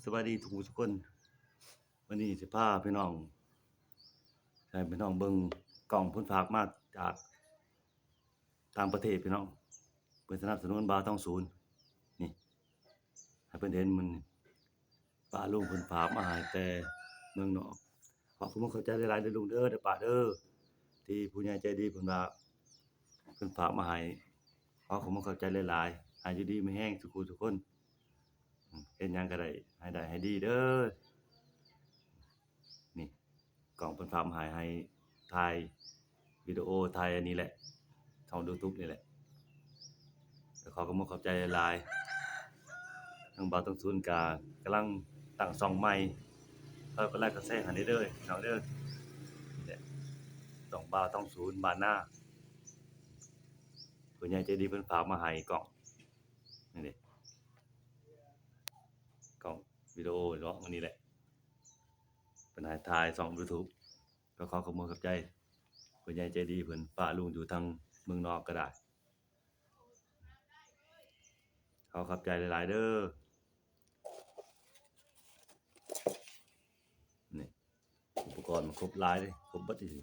สวัสดีทุกคนวันนี้สิพาพี่น้องให้พี่น้องเบิ่งกล่องเพิ่นฝากมาจากต่างประเทศพี่น้องเพิ่นสนับสนุนบ่าวต้องศูนย์นี่ให้เพิ่นเห็นมันป้าลุงเพิ่นฝากมาให้แต่เมืองนอกขอบคุณเข้าใจหลายๆเด้อลุงเด้อป้าเด้อที่ผู้ใหญ่ใจดีเพิ่นว่าเพิ่นฝากมาให้ขอขอบคุณเข้าใจหลายๆให้อยู่ดีมีแรงสุขุทุกคนเฮ็ดหยังก็ได้ให้ดีเด้อนี่ กล่องเพิ่นฝากมาให้ถ่ายวิดีโอถ่ายอันนี้แหละช่อง YouTube นี่แหละก็ขอขอบใจหลายๆทางบ่าวต้องศูนย์ก็กำลังตั้งช่องใหม่ฝากกดไลค์กดแชร์ให้เด้อพี่น้องเด้อนี่แหละช่องบ่าวต้องศูนย์บ้านนาผู้ใหญ่ใจดีเพิ่นฝากมาให้กล่องนี่แหละกล่องวิดีโอเนาะอันนี้แหละเพิ่นให้ถ่ายช่อง YouTube ก็ขอขอบใจผู้ใหญ่ใจดีเพิ่นป้าลุงอยู่ทางเมืองนอกก็ได้ขอขอบใจหลายๆเด้อ นี่อุปกรณ์มันครบหลายเลยครบเบิดอีหลี